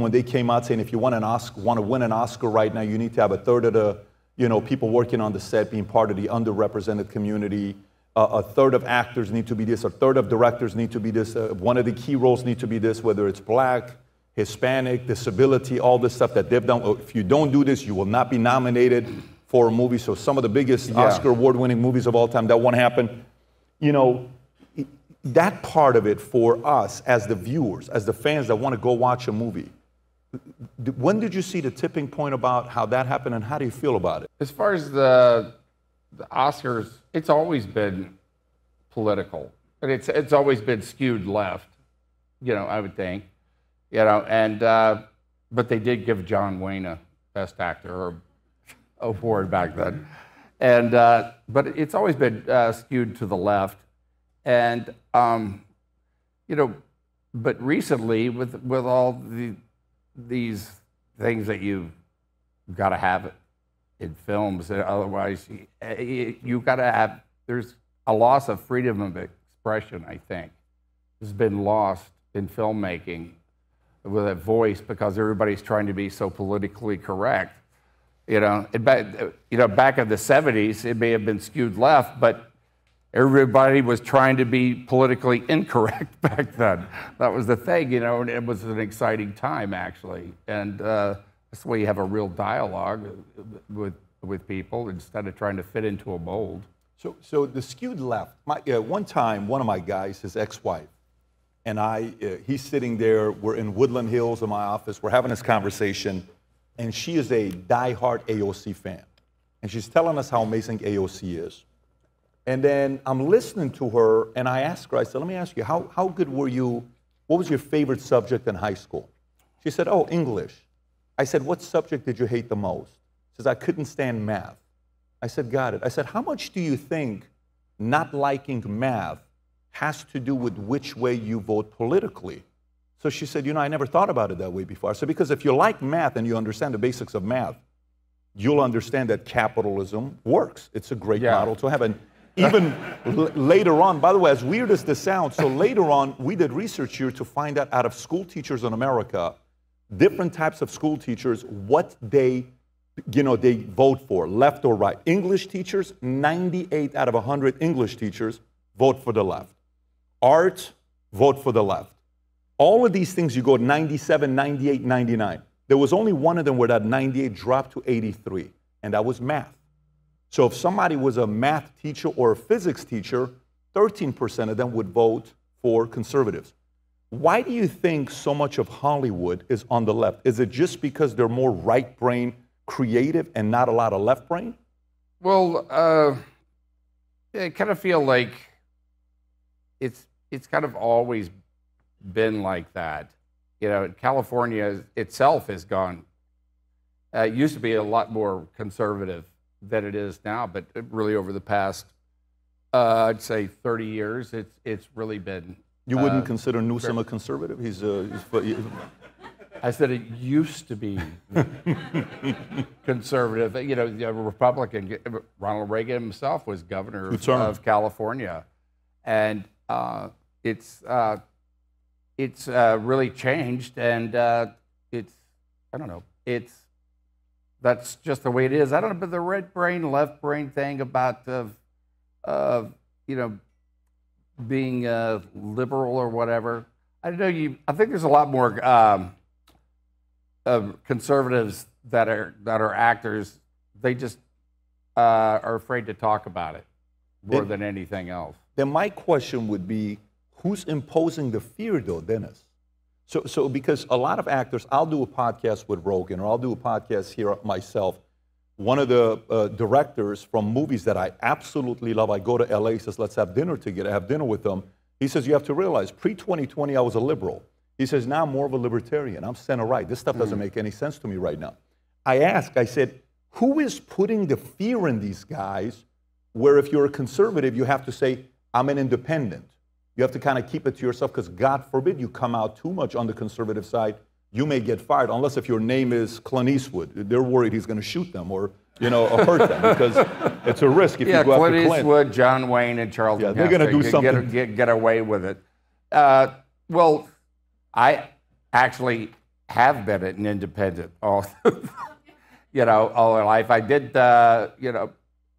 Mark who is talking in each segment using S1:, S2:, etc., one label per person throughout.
S1: when they came out saying if you want to win an Oscar right now, you need to have a third of the people working on the set being part of the underrepresented community. A third of actors need to be this. A third of directors need to be this. One of the key roles need to be this, whether it's black, Hispanic, disability, all this stuff that they've done. If you don't do this, you will not be nominated for a movie. So some of the biggest Oscar award-winning movies of all time, that won't happen. That part of it for us as the viewers, as the fans that want to go watch a movie, when did you see the tipping point about how that happened, and how do you feel about it?
S2: As far as the Oscars, it's always been political, and it's always been skewed left, I would think, but they did give John Wayne a Best Actor award back then, but it's always been skewed to the left. And, but recently with all these things that you've got to have in films, otherwise you got to have, there's a loss of freedom of expression, I think, has been lost in filmmaking with a voice because everybody's trying to be so politically correct. Back in the 70s, it may have been skewed left, but everybody was trying to be politically incorrect back then. That was the thing, and it was an exciting time, actually. And that's the way you have a real dialogue with people instead of trying to fit into a mold.
S1: So the skewed left. One time, one of my guys, his ex-wife, and he's sitting there. We're in Woodland Hills in my office. We're having this conversation, and she is a diehard AOC fan. And she's telling us how amazing AOC is. And then I'm listening to her, and I asked her, I said, let me ask you, how good were you? What was your favorite subject in high school? She said, oh, English. I said, what subject did you hate the most? She says, I couldn't stand math. I said, got it. I said, how much do you think not liking math has to do with which way you vote politically? So she said, I never thought about it that way before. I said, because if you like math and you understand the basics of math, you'll understand that capitalism works. It's a great model to have. And even later on, by the way, as weird as this sounds, so later on, we did research here to find out of school teachers in America, different types of school teachers, what they vote for, left or right. English teachers, 98 out of 100 English teachers vote for the left. Art, vote for the left. All of these things, you go 97, 98, 99. There was only one of them where that 98 dropped to 83, and that was math. So if somebody was a math teacher or a physics teacher, 13% of them would vote for conservatives. Why do you think so much of Hollywood is on the left? Is it just because they're more right-brain creative and not a lot of left-brain?
S2: Well, I kind of feel like it's kind of always been like that. California itself has gone, it used to be a lot more conservative than it is now, but really over the past, I'd say 30 years, it's really been.
S1: You wouldn't consider Newsom a conservative?
S2: I said it used to be conservative. A Republican. Ronald Reagan himself was governor of California, and it's really changed, and it's, I don't know, that's just the way it is. I don't know, but the red brain, left brain thing about being liberal or whatever. I don't know. I think there's a lot more conservatives that are actors. They just are afraid to talk about it more than anything else.
S1: Then my question would be, who's imposing the fear, though, Dennis? So because a lot of actors, I'll do a podcast with Rogan, or I'll do a podcast here myself. One of the directors from movies that I absolutely love, I go to LA, he says, let's have dinner together. I have dinner with him. He says, you have to realize, pre-2020, I was a liberal. He says, now I'm more of a libertarian. I'm center-right. This stuff doesn't make any sense to me right now. I said, who is putting the fear in these guys where if you're a conservative, you have to say, I'm an independent. You have to kind of keep it to yourself because God forbid you come out too much on the conservative side, you may get fired, unless if your name is Clint Eastwood. They're worried he's going to shoot them or hurt them because it's a risk if you go after Clint.
S2: Clint Eastwood, John Wayne, and Charles.
S1: Yeah, they're going to do something.
S2: Get away with it. Well, I actually have been an independent all, all my life. I did,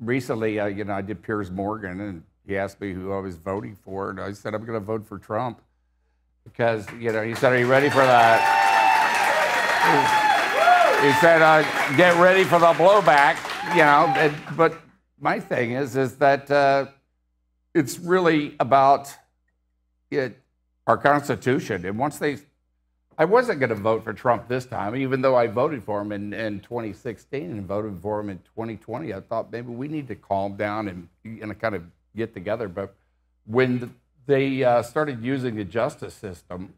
S2: recently, I did Piers Morgan, and he asked me who I was voting for, and I said, I'm going to vote for Trump. Because, he said, are you ready for that? He said, get ready for the blowback, but my thing is that it's really about our Constitution. And once I wasn't going to vote for Trump this time, even though I voted for him in 2016 and voted for him in 2020. I thought maybe we need to calm down and kind of get together. But when they started using the justice system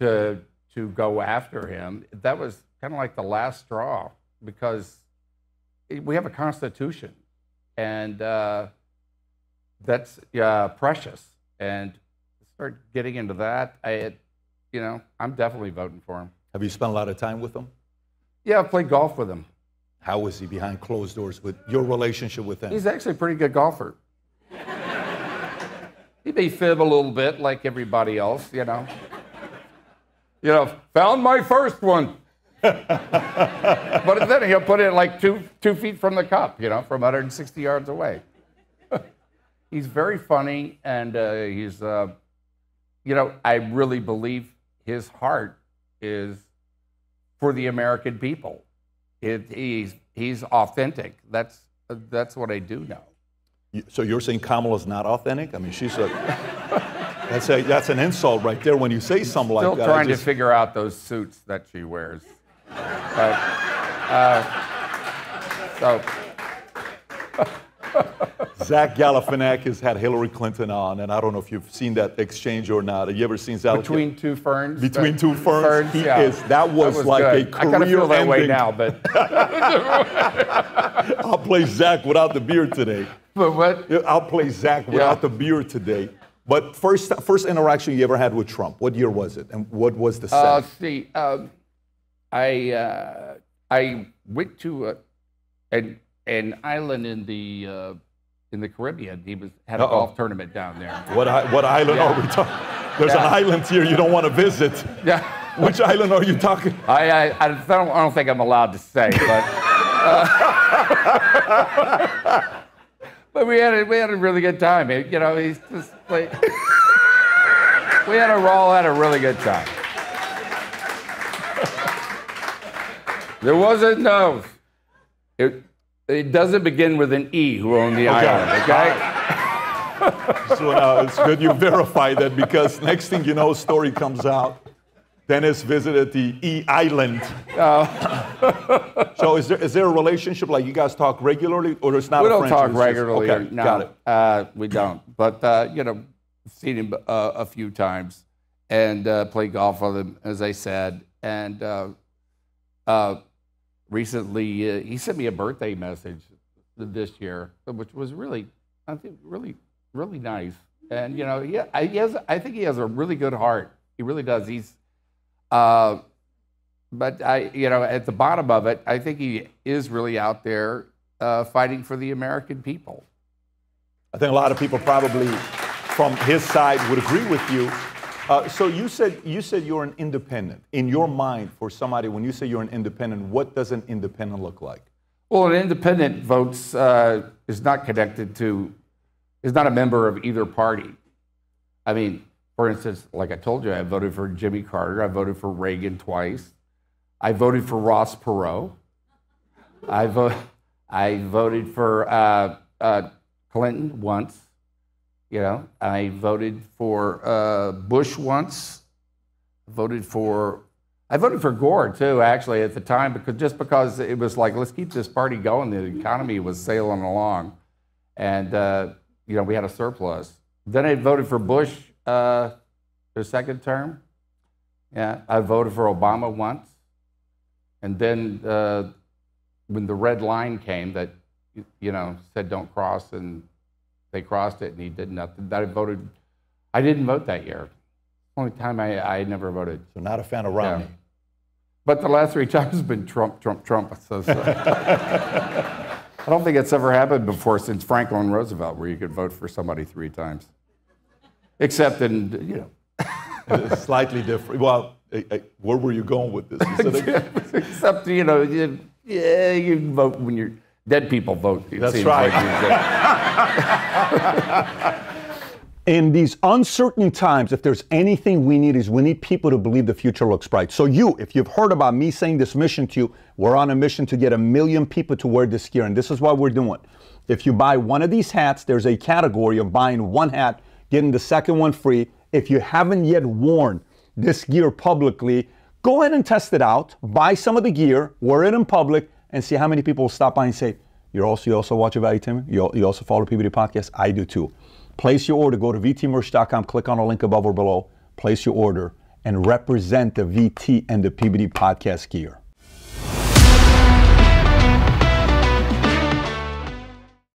S2: to go after him, that was kind of like the last straw, because we have a Constitution, and that's precious. And start getting into that, I'm definitely voting for him.
S1: Have you spent a lot of time with him?
S2: Yeah, I've played golf with him.
S1: How is he behind closed doors with your relationship with him?
S2: He's actually a pretty good golfer. He may fib a little bit like everybody else, found my first one. But then he'll put it like two feet from the cup, from 160 yards away. He's very funny, and he's, I really believe his heart is for the American people. He's authentic. That's what I do know.
S1: So you're saying Kamala's not authentic? I mean, that's an insult right there when you say something like that.
S2: Still trying to figure out those suits that she wears. But,
S1: Zach Galifianakis has had Hillary Clinton on, and I don't know if you've seen that exchange or not. Have you ever seen Zach?
S2: Between two ferns?
S1: Between two ferns? That was like
S2: good.
S1: A career
S2: I kind of feel that
S1: ending.
S2: way now, but...
S1: I'll play Zach without the beard today.
S2: But what?
S1: I'll play Zach without the beard today. But first interaction you ever had with Trump, what year was it? And what was the set?
S2: I went to an island in the Caribbean. He had a golf tournament down there.
S1: What island are we talking? There's an island here you don't want to visit. Yeah. Which island are you talking?
S2: I don't think I'm allowed to say, but but we had a really good time. He's just like we all had a really good time. There wasn't no. It doesn't begin with an E who owned the island, okay?
S1: So now it's good you verify that, because next thing you know, a story comes out. Dennis visited the E Island. So is there a relationship, like you guys talk regularly, or it's not?
S2: We don't talk regularly.
S1: Okay,
S2: no,
S1: got it.
S2: We don't. But seen him a few times and played golf with him, as I said. And recently, he sent me a birthday message this year, which was really, I think, really nice. And I think he has a really good heart. He really does. But at the bottom of it, I think he is really out there fighting for the American people.
S1: I think a lot of people probably from his side would agree with you. So you said you're an independent. In your mind, for somebody, when you say you're an independent, what does an independent look like?
S2: Well, an independent votes is not a member of either party. I mean, for instance, like I told you, I voted for Jimmy Carter. I voted for Reagan twice. I voted for Ross Perot. I voted for Clinton once. I voted for Bush once. I voted for Gore too, actually, at the time, because it was like, let's keep this party going. The economy was sailing along, and we had a surplus. Then I voted for Bush the second term. Yeah, I voted for Obama once, and then when the red line came that said don't cross, and they crossed it, and he did nothing. I didn't vote that year. Only time I never voted.
S1: So not a fan of Romney.
S2: Yeah. But the last 3 times has been Trump. So. I don't think it's ever happened before since Franklin Roosevelt, where you could vote for somebody 3 times. Except in,
S1: It's slightly different. Well, where were you going with this? He said,
S2: Except, you know, you vote when you're dead people vote.
S1: That's right. In these uncertain times, if there's anything we need, is we need people to believe the future looks bright. So if you've heard about me saying this mission to you, we're on a mission to get 1 million people to wear this gear, and this is what we're doing. If you buy one of these hats, there's a category of buying one hat, getting the second one free. If you haven't yet worn this gear publicly, go ahead and test it out. Buy some of the gear, wear it in public, and see how many people will stop by and say, you also watch Valuetainment? You also follow PBD Podcast? I do too. Place your order. Go to vtmerch.com, click on the link above or below, place your order, and represent the VT and the PBD Podcast gear.